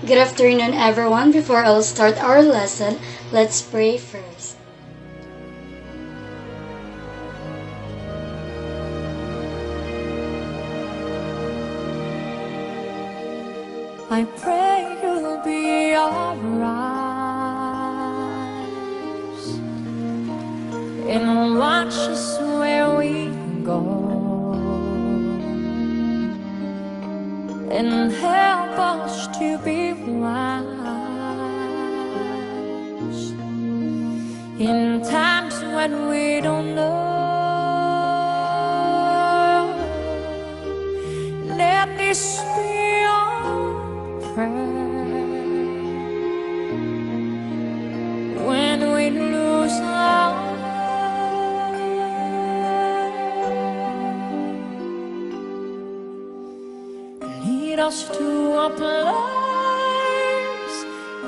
Good afternoon, everyone. Before I'll start our lesson, let's pray first. I pray you'll be alright and watch us where we go and help us to be wise in times when we don't know. Let this be our prayer when we lose our way. Lead us to a place,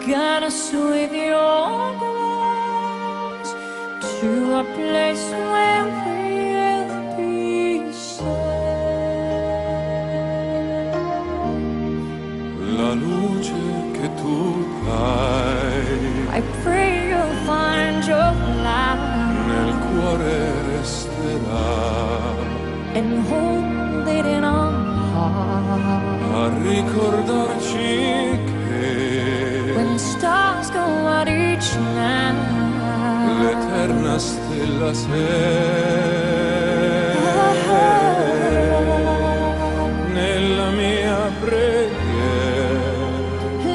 guide us with your grace, to a place where we'll be safe. La luce che tu dai I pray you'll find your light nel cuore resterà and hold it in our heart. a ricordarci che When stars go out each night, l'eterna stella sei nella mia preghiera.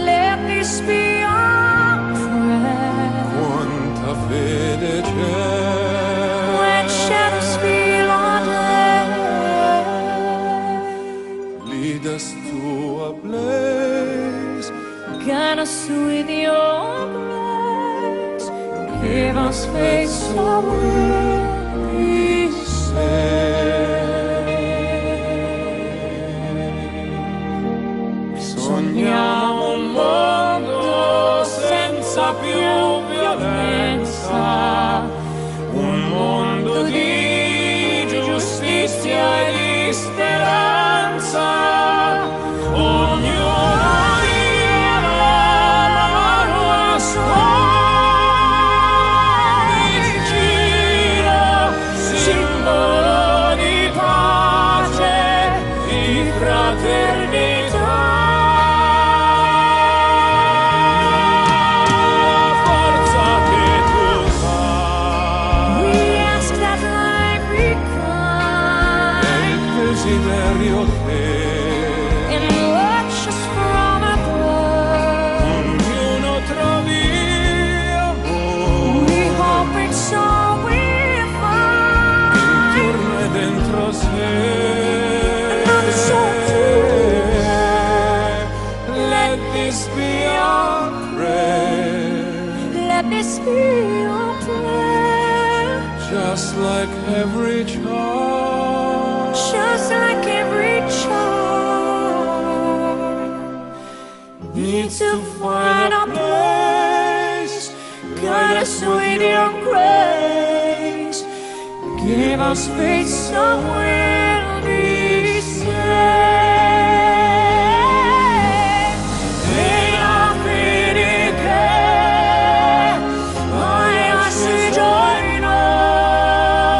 let this be our prayer. Quanta fede c'è When shadows feel on earth, lead us to a place, guide us with your grace, give us faith so we'll be safe. Sogniamo un mondo senza più violenza, un mondo di giustizia e di speranza. Ognuno dia la mano a suoi giro, simbolo di pace, di fraternità. Forza che tu fai, We ask that light è recline il desiderio che and watch us from above. ognuno trovi We amore hope it's all we find. intorno e dentro sé. Another soul to Let this be our prayer, let this be your prayer, just like every child just like every child needs to find a place. guide us with your grace, give us faith so we'll be saved. E la fede che hai assaggio in noi,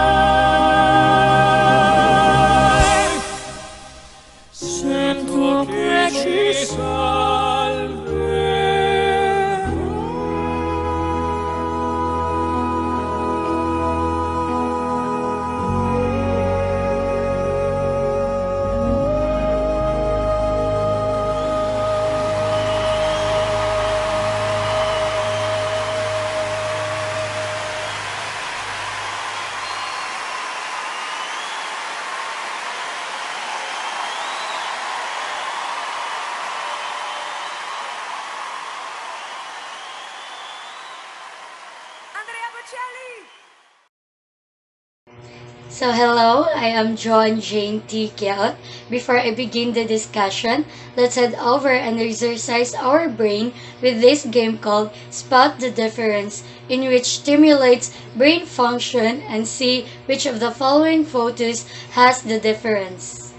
sento che ci So hello, I am John Jane T. Kiaot. Before I begin the discussion, let's head over and exercise our brain with this game called Spot the Difference, in which stimulates brain function and see which of the following photos has the difference.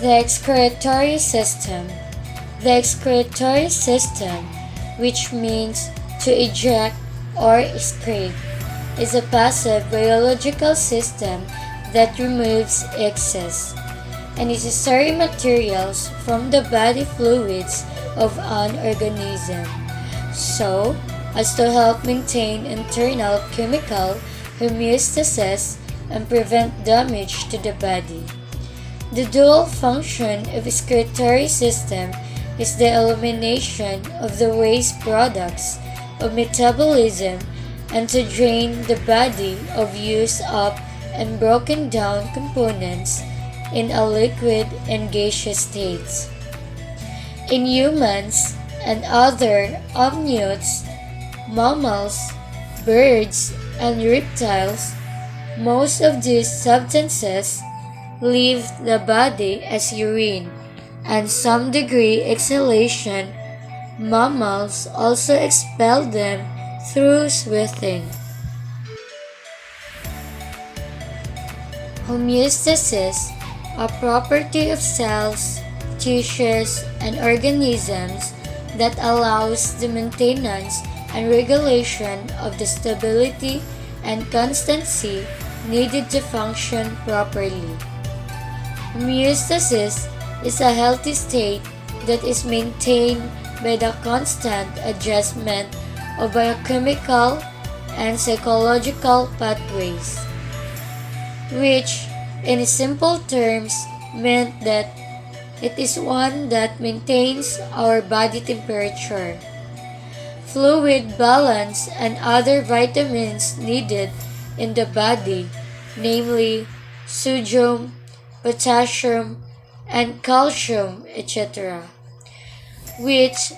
The excretory system. The excretory system, which means to eject or excrete, is a passive biological system that removes excess and necessary materials from the body fluids of an organism, so as to help maintain internal chemical homeostasis and prevent damage to the body. The dual function of the excretory system is the elimination of the waste products of metabolism and to drain the body of used up and broken down components in a liquid and gaseous states. In humans and other amniotes, mammals, birds, and reptiles, most of these substances leave the body as urine and some degree exhalation. Mammals also expel them through sweating. Homeostasis, a property of cells, tissues, and organisms that allows the maintenance and regulation of the stability and constancy needed to function properly. Homeostasis is a healthy state that is maintained by the constant adjustment of biochemical and psychological pathways, which, in simple terms, meant that it is one that maintains our body temperature, fluid balance, and other vitamins needed in the body, namely sodium, potassium, and calcium, etc., which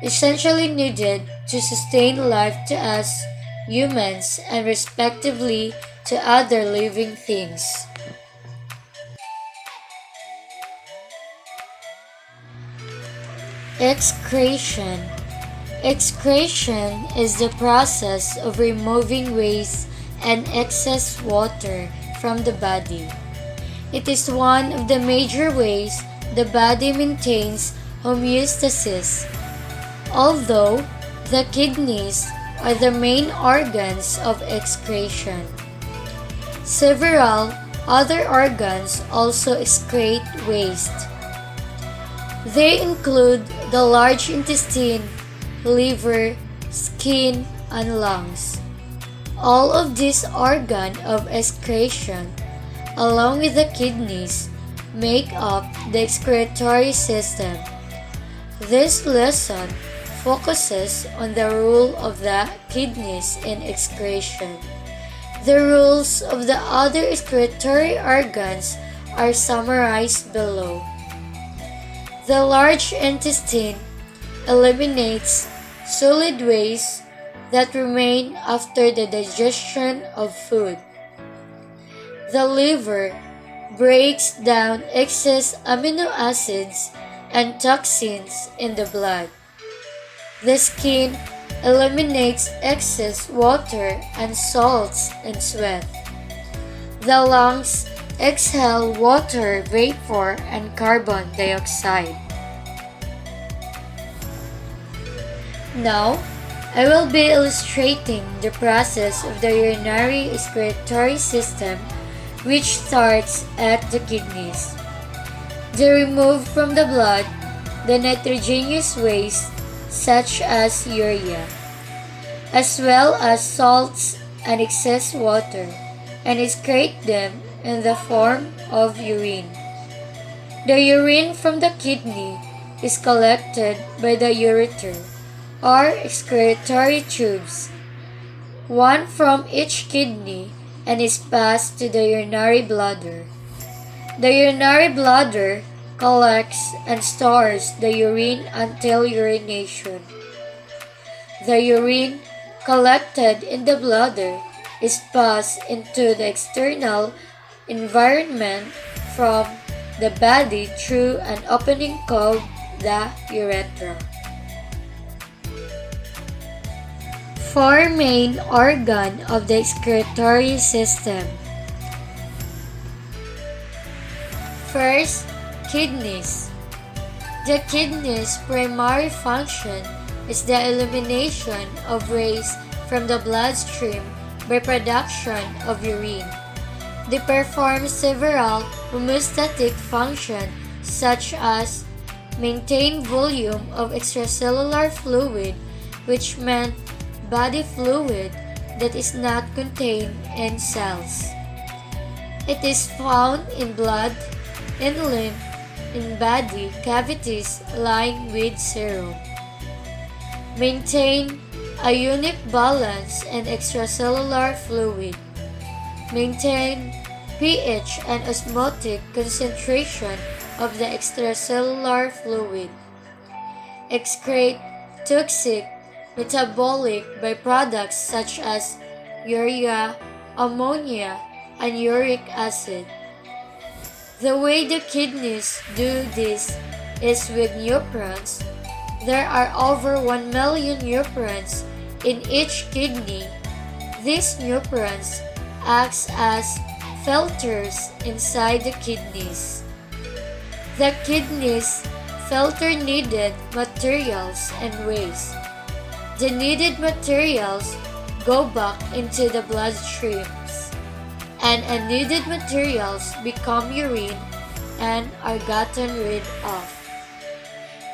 essentially needed to sustain life to us humans and respectively to other living things. Excretion. Excretion is the process of removing waste and excess water from the body. It is one of the major ways the body maintains homeostasis. Although the kidneys are the main organs of excretion, several other organs also excrete waste. They include the large intestine, liver, skin, and lungs. All of these organs of excretion, along with the kidneys, make up the excretory system. This lesson focuses on the role of the kidneys in excretion. The rules of the other excretory organs are summarized below. The large intestine eliminates solid waste that remain after the digestion of food. The liver breaks down excess amino acids and toxins in the blood. The skin eliminates excess water and salts and sweat. The lungs exhale water vapor and carbon dioxide. Now, I will be illustrating the process of the urinary excretory system, which starts at the kidneys. They remove from the blood the nitrogenous waste such as urea, as well as salts and excess water, and excrete them in the form of urine. The urine from the kidney is collected by the ureter, or excretory tubes, one from each kidney, and is passed to the urinary bladder. The urinary bladder collects and stores the urine until urination. The urine collected in the bladder is passed into the external environment from the body through an opening called the urethra. Four main organs of the excretory system. First, Kidneys. The kidneys' primary function is the elimination of waste from the bloodstream by production of urine. They perform several homeostatic functions such as maintain volume of extracellular fluid, which meant body fluid that is not contained in cells. It is found in blood, in lymph, in body cavities lined with serum. Maintain a unique balance in extracellular fluid. Maintain pH and osmotic concentration of the extracellular fluid. Excrete toxic metabolic byproducts such as urea, ammonia, and uric acid. The way the kidneys do this is with nephrons. There are over 1 million nephrons in each kidney. These nephrons act as filters inside the kidneys. The kidneys filter needed materials and waste. The needed materials go back into the bloodstreams, and unneeded materials become urine and are gotten rid of.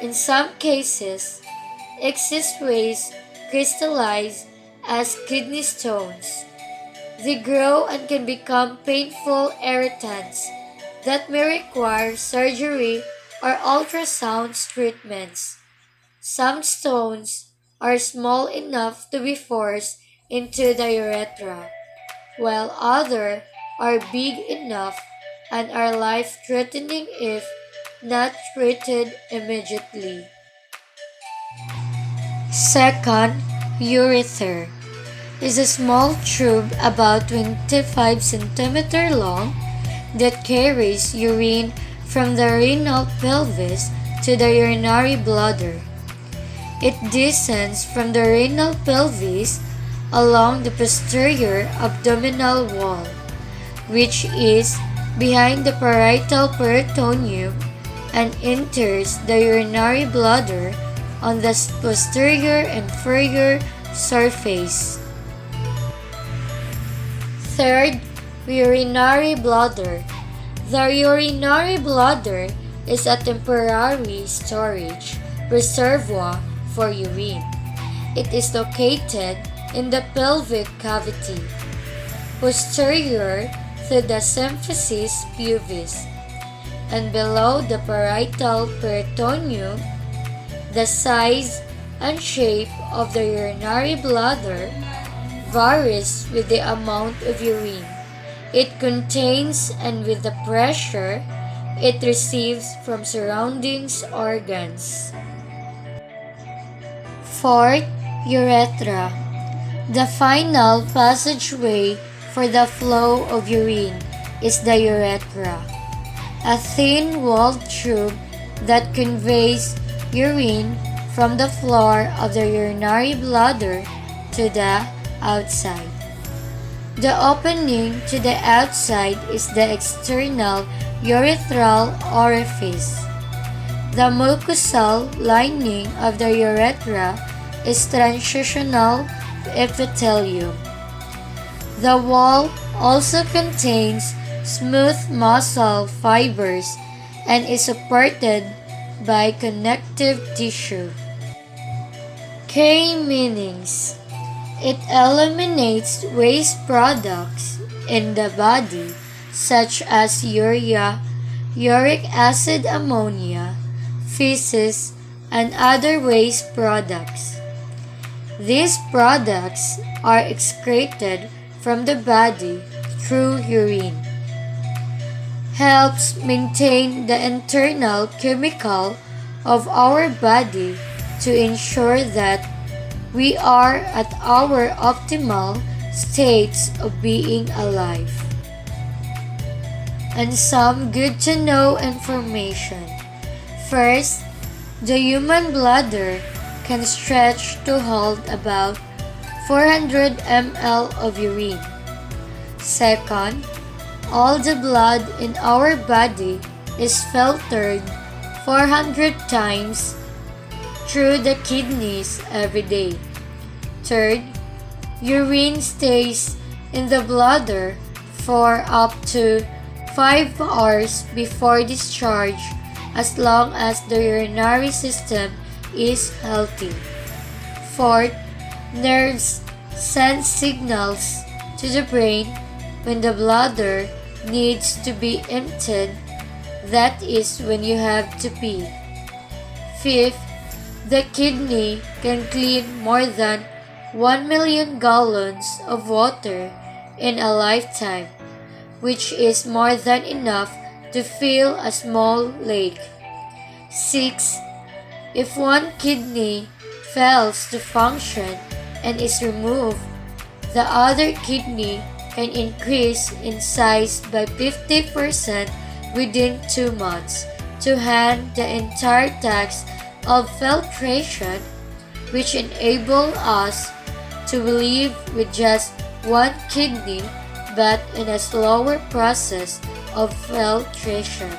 In some cases, excess waste crystallize as kidney stones. They grow and can become painful irritants that may require surgery or ultrasound treatments. Some stones are small enough to be forced into the urethra, while others are big enough and are life-threatening if not treated immediately. Second, urethra is a small tube about 25 cm long that carries urine from the renal pelvis to the urinary bladder. It descends from the renal pelvis along the posterior abdominal wall, which is behind the parietal peritoneum, and enters the urinary bladder on the posterior inferior surface. Third, urinary bladder. The urinary bladder is a temporary storage reservoir for urine. It is located in the pelvic cavity, posterior to the symphysis pubis, and below the parietal peritoneum. The size and shape of the urinary bladder varies with the amount of urine it contains and with the pressure it receives from surrounding organs. Fourth, urethra. The final passageway for the flow of urine is the urethra, a thin-walled tube that conveys urine from the floor of the urinary bladder to the outside. The opening to the outside is the external urethral orifice. The mucosal lining of the urethra is transitional epithelium. The wall also contains smooth muscle fibers and is supported by connective tissue. K meanings. It eliminates waste products in the body such as urea, uric acid, ammonia, feces, and other waste products. These products are excreted from the body through urine. Helps maintain the internal chemical of our body to ensure that we are at our optimal states of being alive. And some good to know information. First, the human bladder can stretch to hold about 400 ml of urine. Second, all the blood in our body is filtered 400 times through the kidneys every day. Third, urine stays in the bladder for up to 5 hours before discharge as long as the urinary system is healthy. Fourth, nerves send signals to the brain when the bladder needs to be emptied, that is when you have to pee. Fifth, the kidney can clean more than 1 million gallons of water in a lifetime, which is more than enough to fill a small lake. 6. If one kidney fails to function and is removed, the other kidney can increase in size by 50% within 2 months to hand the entire task of filtration, which enable us to live with just one kidney but in a slower process of filtration.